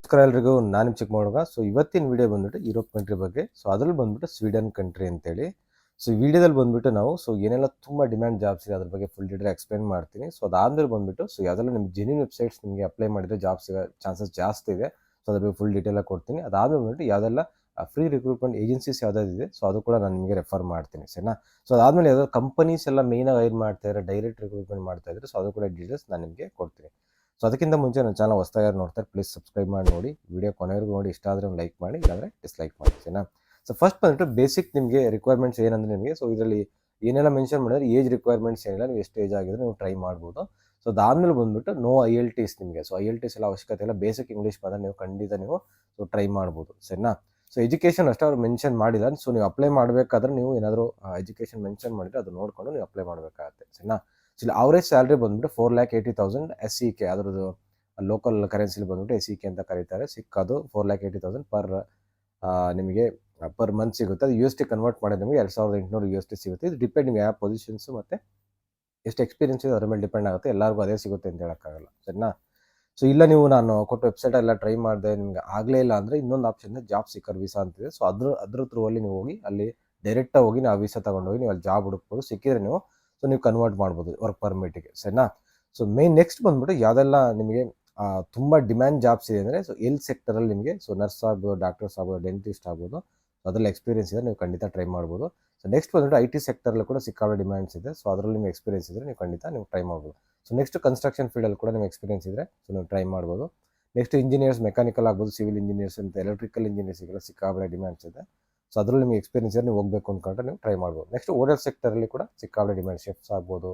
ನಮಸ್ಕಾರ ಎಲ್ರಿಗೂ, ನಾನು ಚಿಕ್ಕಮಗಳೂರು. ಸೊ ಇವತ್ತಿನ ವಿಡಿಯೋ ಬಂದ್ಬಿಟ್ಟು ಯುರೋಪ್ ಕಂಟ್ರಿ ಬಗ್ಗೆ. ಸೊ ಅದ್ರಲ್ಲಿ ಬಂದ್ಬಿಟ್ಟು ಸ್ವೀಡನ್ ಕಂಟ್ರಿ ಅಂತೇಳಿ. ಸೊ ಈ ವಿಡಿಯೋದಲ್ಲಿ ಬಂದ್ಬಿಟ್ಟು ನಾವು ಏನೆಲ್ಲ ತುಂಬ ಡಿಮ್ಯಾಂಡ್ ಜಾಬ್ಸ್ ಇದೆ ಅದ್ರ ಬಗ್ಗೆ ಫುಲ್ ಡೀಟೇಲ್ ಎಕ್ಸ್ಪ್ಲೇನ್ ಮಾಡ್ತೀನಿ. ಸೊ ಅದಾದ್ಮೇಲೆ ಬಂದ್ಬಿಟ್ಟು ಯಾವ್ದೆಲ್ಲ ನಿಮ್ಗೆ ಜೆನ್ಯೂನ್ ವೆಬ್ಸೈಟ್ಸ್ ನಿಮಗೆ ಅಪ್ಲೈ ಮಾಡಿದ್ರೆ ಜಾಬ್ ಸಿಗೋ ಚಾನ್ಸಸ್ ಜಾಸ್ತಿ ಇದೆ. ಸೊ ಅದ್ರ ಬಗ್ಗೆ ಫುಲ್ ಡೀಟೇಲಾಗಿ ಕೊಡ್ತೀನಿ. ಅದಾದ್ಮೇಲೆ ಬಂದ್ಬಿಟ್ಟು ಯಾವ್ದೆಲ್ಲ ಫ್ರೀ ರಿಕ್ರೂಟ್ಮೆಂಟ್ ಏಜೆನ್ಸೀಸ್ ಯಾವ್ದಾದಿದೆ ಸೊ ಅದು ಕೂಡ ನಾನು ನಿಮಗೆ ರೆಫರ್ ಮಾಡ್ತೀನಿ, ಸರಿನಾ. ಸೊ ಅದಾದ್ಮೇಲೆ ಯಾವ್ದಾದ್ರು ಕಂಪನೀಸ್ ಎಲ್ಲ ಮೇಯ್ನಾಗಿ ಹೈರ್ ಮಾಡ್ತಾ ಇದ್ದಾರೆ, ಡೈರೆಕ್ಟ್ ರಿಕ್ರೂಟ್ಮೆಂಟ್ ಮಾಡ್ತಾ ಇದ್ದಾರೆ. ಸೊ ಅದು ಕೂಡ ಡೀಟೇಲ್ಸ್ ನಾನು ನಿಮಗೆ ಕೊಡ್ತೀನಿ. ಸೊ ಅದಕ್ಕಿಂತ ಮುಂಚೆ ನನ್ನ ಚಾನಲ್ ಹೊಸದಾಗಿ ನೋಡ್ತಾರೆ, ಪ್ಲೀಸ್ ಸಬ್ಸ್ಕ್ರೈಬ್ ಮಾಡಿ ನೋಡಿ, ವಿಡಿಯೋ ಕೊನೆವರೆಗೂ ನೋಡಿ. ಇಷ್ಟ ಆದರೆ ಒಂದು ಲೈಕ್ ಮಾಡಿ, ಇಲ್ಲಾಂದರೆ ಡಿಸ್ಲೈಕ್ ಮಾಡಿ, ಸರಿನಾ. ಸೊ ಫಸ್ಟ್ ಬಂದ್ಬಿಟ್ಟು ಬೇಸಿಕ್ ನಿಮಗೆ ರಿಕ್ವೈರ್ಮೆಂಟ್ಸ್ ಏನಂದರೆ ನಿಮಗೆ ಇದರಲ್ಲಿ ಏನೆಲ್ಲ ಮೆನ್ಷನ್ ಮಾಡಿದ್ರೆ ಏಜ್ ರಿಕ್ವೈರ್ಮೆಂಟ್ಸ್ ಏನಿಲ್ಲ, ನೀವು ಎಷ್ಟು ಏಜ್ ಆಗಿದ್ರೆ ನೀವು ಟ್ರೈ ಮಾಡ್ಬೋದು. ಸೊ ಅದಾದಮೇಲೆ ಬಂದ್ಬಿಟ್ಟು ನೋ IELTS ನಿಮಗೆ. ಸೊ IELTS ಎಲ್ಲ ಅವಶ್ಯಕತೆ ಇಲ್ಲ, ಬೇಸಿಕ್ ಇಂಗ್ಲೀಷ್ ಬಂದರೆ ನೀವು ಖಂಡಿತ ನೀವು ಟ್ರೈ ಮಾಡ್ಬೋದು, ಸರಿನಾ. ಸೊ ಎಜುಕೇಷನ್ ಅಷ್ಟೇ ಅವ್ರು ಮೆನ್ಷನ್ ಮಾಡಿಲ್ಲ. ಸೊ ನೀವು ಅಪ್ಲೈ ಮಾಡಬೇಕಾದ್ರೆ ನೀವು ಏನಾದರೂ ಎಜುಕೇಷನ್ ಮೆನ್ಷನ್ ಮಾಡಿದರೆ ಅದು ನೋಡಿಕೊಂಡು ನೀವು ಅಪ್ಲೈ ಮಾಡಬೇಕಾಗತ್ತೆ, ಸರಿನಾ. ಸೊ ಇಲ್ಲಿ ಅವರೇಜ್ ಸ್ಯಾಲ್ರಿ ಬಂದ್ಬಿಟ್ಟು 4,80,000 SEK, ಅದರದ್ದು ಲೋಕಲ್ ಕರೆನ್ಸಿಲಿ ಬಂದ್ಬಿಟ್ಟು SEK ಅಂತ ಕರೀತಾರೆ. ಸಿಕ್ಕೋದು 4,80,000 ನಿಮಗೆ ಪರ್ ಮಂತ್ ಸಿಗುತ್ತೆ. ಅದು USD ಕನ್ವರ್ಟ್ ಮಾಡಿದ್ರೆ ನಿಮಗೆ 2,800 USD ಸಿಗುತ್ತೆ. ಇದು ಡಿಪೆಂಡ್ ನಿಮಗೆ ಯಾವ ಪೊಸಿಷನ್ಸು ಮತ್ತು ಎಷ್ಟು ಎಕ್ಸ್ಪೀರಿಯನ್ಸ್ ಇದೆ ಅದ್ರ ಮೇಲೆ ಡಿಪೆಂಡ್ ಆಗುತ್ತೆ. ಎಲ್ಲರಿಗೂ ಅದೇ ಸಿಗುತ್ತೆ ಅಂತ ಹೇಳೋಕ್ಕಾಗಲ್ಲ, ಸರಿನಾ. ಸೊ ಇಲ್ಲ ನೀವು ನಾನು ಕೊಟ್ಟು ವೆಬ್ಸೈಟ್ ಎಲ್ಲ ಟ್ರೈ ಮಾಡಿದೆ, ನಿಮಗೆ ಆಗಲೇ ಇಲ್ಲ ಅಂದರೆ ಇನ್ನೊಂದು ಆಪ್ಷನ್ ಇದೆ, ಜಾಬ್ ಸೀಕರ್ ವೀಸಾ ಅಂತಿದೆ. ಸೊ ಅದ್ರ ಥ್ರೂ ಅಲ್ಲಿ ನೀವು ಹೋಗಿ ಅಲ್ಲಿ ಡೈರೆಕ್ಟಾಗಿ ಹೋಗಿ ನೀವು ಆ ವೀಸಾ ತೊಗೊಂಡೋಗಿ ನೀವು ಅಲ್ಲಿ ಜಾಬ್ ಹುಡುಕ್ಬೋದು. ಸಿಕ್ಕಿದ್ರೆ ನೀವು ನೀವು ಕನ್ವರ್ಟ್ ಮಾಡ್ಬೋದು ವರ್ಕ್ ಪರ್ಮಿಟಿಗೆ, ಸರಿನಾ. ಸೊ ಮೇನ್ ನೆಕ್ಸ್ಟ್ ಬಂದ್ಬಿಟ್ಟು ಯಾವುದೆಲ್ಲ ನಿಮಗೆ ತುಂಬ ಡಿಮ್ಯಾಂಡ್ ಜಾಬ್ಸ್ ಇದೆ ಅಂದರೆ ಹೆಲ್ತ್ ಸೆಕ್ಟರಲ್ಲಿ ನಿಮಗೆ ನರ್ಸ್ ಆಗ್ಬೋದು, ಡಾಕ್ಟರ್ಸ್ ಆಗ್ಬೋದು, ಡೆಂಟಿಸ್ಟ್ ಆಗ್ಬೋದು. ಸೊ ಅದರಲ್ಲಿ ಎಕ್ಸ್ಪೀರಿಯನ್ಸ್ ಇದೆ, ನೀವು ಖಂಡಿತ ಟ್ರೈ ಮಾಡ್ಬೋದು. ಸೊ ನೆಕ್ಸ್ಟ್ ಬಂದ್ಬಿಟ್ಟು IT ಸೆಕ್ಟರಲ್ಲಿ ಕೂಡ ಸಿಕ್ಕಾಪಟ್ಟೆ ಡಿಮ್ಯಾಂಡ್ಸ್ ಇದೆ. ಸೊ ಅದರಲ್ಲಿ ನಿಮಗೆ ಎಕ್ಸ್ಪೀರಿಯನ್ಸ್ ಇದ್ದರೆ ನೀವು ಖಂಡಿತ ನೀವು ಟ್ರೈ ಮಾಡ್ಬೋದು. ಸೊ ನೆಕ್ಸ್ಟ್ ಕನ್ಸ್ಟ್ರಕ್ಷನ್ ಫೀಲ್ಡಲ್ಲಿ ಕೂಡ ನಿಮಗೆ ಎಕ್ಸ್ಪೀರಿಯನ್ಸ್ ಇದ್ದರೆ ನೀವು ಟ್ರೈ ಮಾಡ್ಬೋದು. ನೆಕ್ಸ್ಟ್ ಇಂಜಿನಿಯರ್ಸ್, ಮೆಕ್ಯಾನಿಕಲ್ ಆಗ್ಬೋದು, ಸಿವಿಲ್ ಇಂಜಿನಿಯರ್ಸ್ ಅಂತ ಎಲೆಕ್ಟ್ರಿಕಲ್ ಇಂಜಿನಿಯರ್ಸ್ಗೆಲ್ಲ ಸಿಕ್ಕಾಪಟ್ಟೆ ಡಿಮ್ಯಾಂಡ್ಸ್ ಇದೆ. ಸೊ ಅದರಲ್ಲಿ ನಿಮಗೆ ಎಕ್ಸ್ಪೀರಿಯನ್ಸ್ ಇದ್ದರೆ ನೀವು ಹೋಗಬೇಕು ಅಂದ್ಕೊಂಡ್ರೆ ನೀವು ಟ್ರೈ ಮಾಡ್ಬೋದು. ನೆಕ್ಸ್ಟ್ ಹೋಟೆಲ್ ಸೆಕ್ಟರಲ್ಲಿ ಕೂಡ ಸಿಕ್ಕಾಪಟ್ಟೆ ಡಿಮ್ಯಾಂಡ್, ಶೆಫ್ಸ್ ಆಗ್ಬೋದು,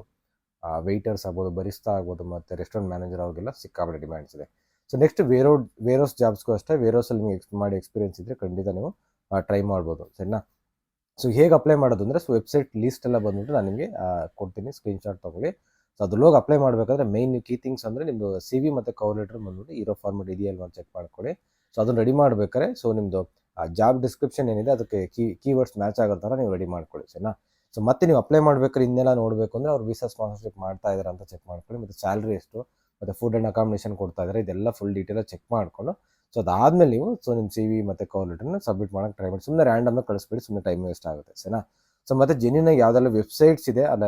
ವೆಯ್ಟರ್ಸ್ ಆಗ್ಬೋದು, ಬರಿಸ್ತಾ ಆಗ್ಬೋದು, ಮತ್ತು ರೆಸ್ಟೋರೆಂಟ್ ಮ್ಯಾನೇಜರ್ ಅವ್ರಿಗೆಲ್ಲ ಸಿಕ್ಕಾಪಟ್ಟೆ ಡಿಮ್ಯಾಂಡ್ಸ್ ಇದೆ. ಸೊ ನೆಕ್ಸ್ಟ್ ವೇರೋಸ್ ಜಾಬ್ಸ್ಗೂ ಅಷ್ಟೇ, ವೇರೋಸಲ್ಲಿ ನಿಮಗೆ ಎಕ್ಸ್ಪೀರಿಯನ್ಸ್ ಇದ್ದರೆ ಖಂಡಿತ ನೀವು ಟ್ರೈ ಮಾಡ್ಬೋದು, ಸರಿನಾ. ಸೊ ಹೇಗೆ ಅಪ್ಲೈ ಮಾಡೋದು ಅಂದರೆ ವೆಬ್ಸೈಟ್ ಲಿಸ್ಟ್ ಎಲ್ಲ ಬಂದ್ಬಿಟ್ಟು ನಾನು ನಿಮಗೆ ಕೊಡ್ತೀನಿ, ಸ್ಕ್ರೀನ್ಶಾಟ್ ತೊಗೊಳ್ಳಿ. ಸೊ ಅದ್ರಲ್ಲೋಗಿ ಅಪ್ಲೈ ಮಾಡಬೇಕಾದ್ರೆ ಮೇನ್ ಕೀ ಥಿಂಗ್ಸ್ ಅಂದರೆ ನಿಮ್ಮದು CV ಮತ್ತು ಕವರ್ ಲೆಟರ್ ಬಂದ್ಬಿಟ್ಟು ಇರೋ ಫಾರ್ಮೆಟ್ ಇದೆಯಲ್ವ ಅಂತ ಚೆಕ್ ಮಾಡ್ಕೊಳ್ಳಿ. ಸೊ ಅದನ್ನು ರೆಡಿ ಮಾಡಬೇಕಾದ್ರೆ ನಿಮ್ಮದು ಜಾಬ್ ಡಿಸ್ಕ್ರಿಪ್ಷನ್ ಏನಿದೆ ಅದಕ್ಕೆ ಕೀವರ್ಡ್ಸ್ ಮ್ಯಾಚ್ ಆಗೋ ಥರ ನೀವು ರೆಡಿ ಮಾಡ್ಕೊಳ್ಳಿ, ಸರಿನಾ. ಸೊ ಮತ್ತೆ ನೀವು ಅಪ್ಲೈ ಮಾಡ್ಬೇಕಾದ್ರೆ ಇನ್ನೆಲ್ಲ ನೋಡಬೇಕು ಅಂದರೆ ಅವ್ರು ವೀಸಾ ಸ್ಪಾನ್ಸರ್ಶಿಪ್ ಮಾಡ್ತಾ ಇದ್ದಾರೆ ಅಂತ ಚೆಕ್ ಮಾಡ್ಕೊಳ್ಳಿ, ಮತ್ತು ಸ್ಯಾಲ್ರಿ ಎಷ್ಟು ಮತ್ತು ಫುಡ್ ಆ್ಯಂಡ್ ಅಕಾಮಿಡೇಷನ್ ಕೊಡ್ತಾ ಇದ್ದಾರೆ, ಇದೆಲ್ಲ ಫುಲ್ ಡೀಟೇಲಾಗಿ ಚೆಕ್ ಮಾಡಿಕೊಂಡು ಸೊ ಅದಾದಮೇಲೆ ನೀವು ನಿಮ್ಮ CV ಮತ್ತು ಕವರ್ ಲೆಟರ್ನ ಸಬ್ಮಿಟ್ ಮಾಡೋಕ್ಕೆ ಟ್ರೈ ಮಾಡಿ. ಸುಮ್ಮನೆ ರ್ಯಾಂಡಮ್ಮಾಗಿ ಕಳಿಸ್ಬೇಡಿ, ಸುಮ್ಮನೆ ಟೈಮ್ ವೇಸ್ಟ್ ಆಗುತ್ತೆ, ಸರಿನಾ. ಸೊ ಮತ್ತು ಜೆನ್ಯೂನಾಗಿ ಯಾವುದೆಲ್ಲ ವೆಬ್ಸೈಟ್ಸ್ ಇದೆ, ಅಲ್ಲ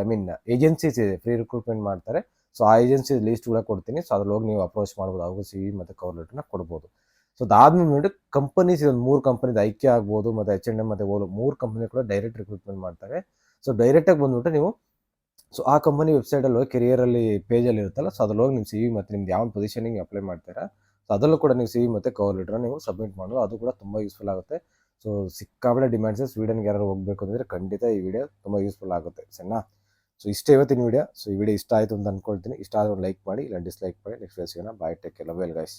ಏಜೆನ್ಸೀಸ್ ಇದೆ ಫ್ರೀ ರಿಕ್ರೂಟ್ಮೆಂಟ್ ಮಾಡ್ತಾರೆ. ಸೊ ಆ ಏಜೆನ್ಸಿ ಲೀಸ್ಟ್ ಕೂಡ ಕೊಡ್ತೀನಿ. ಸೊ ಅದ್ರಲ್ಲಿ ಹೋಗಿ ನೀವು ಅಪ್ರೋಚ್ ಮಾಡ್ಬೋದು, ಅವ್ರಿಗೂ CV ಮತ್ತು ಕವರ್ ಲೆಟರ್ನ ಕೊಡ್ಬೋದು. ಸೊ ಅದಾದ್ಮೇಲೆ ಕಂಪನೀಸ್ ಇದೊಂದು 3 ಕಂಪನಿದು ಐಕ್ಯ ಆಗ್ಬೋದು, ಮತ್ತು H&M ಮತ್ತು ಓಲೋ 3 ಕಂಪನಿ ಕೂಡ ಡೈರೆಕ್ಟ್ ರಿಕ್ರೂಟ್ಮೆಂಟ್ ಮಾಡ್ತಾರೆ. ಸೊ ಡೈರೆಕ್ಟಾಗಿ ಬಂದ್ಬಿಟ್ಟು ನೀವು ಆ ಕಂಪನಿ ವೆಬ್ಸೈಟಲ್ಲಿ ಹೋಗಿ ಕೆರಿಯರಲ್ಲಿ ಪೇಜಲ್ಲಿ ಇರುತ್ತಲ್ಲ, ಸೊ ಅದ್ರಲ್ಲಿ ಹೋಗಿ ನಿಮ್ಮ CV ಮತ್ತು ನಿಮ್ದು ಯಾವ ಪೊಸಿಷನಿಗೆ ಅಪ್ಲೈ ಮಾಡ್ತೀರಾ ಸೊ ಅದರಲ್ಲೂ ಕೂಡ ನೀವು CV ಮತ್ತು ಕವರ್ ಲೆಟರ್ನ ನೀವು ಸಬ್ಮಿಟ್ ಮಾಡೋದು, ಅದು ಕೂಡ ತುಂಬ ಯೂಸ್ಫುಲ್ ಆಗುತ್ತೆ. ಸೊ ಸಿಕ್ಕಾಪಟ್ಟೆ ಡಿಮ್ಯಾಂಡ್ಸ್, ಸ್ವೀಡನ್ಗೆ ಯಾರು ಹೋಗಬೇಕು ಅಂದರೆ ಖಂಡಿತ ಈ ವಿಡಿಯೋ ತುಂಬ ಯೂಸ್ಫುಲ್ ಆಗುತ್ತೆ, ಸರಿನಾ. ಸೊ ಇಷ್ಟೇ ಇವತ್ತಿನ ವಿಡಿಯೋ. ಸೊ ಈ ವಿಡಿಯೋ ಇಷ್ಟ ಆಯಿತು ಅಂತ ಅಂದ್ಕೊಳ್ತೀನಿ. ಇಷ್ಟ ಆದರೆ ಒಂದು ಲೈಕ್ ಮಾಡಿ, ಇಲ್ಲ ಡಿಸ್ಲೈಕ್ ಮಾಡಿ. ನೆಕ್ಸ್ಟ್ ವಿಡಿಯೋ ಸಿಗೋಣ. Bye, take care, love you guys.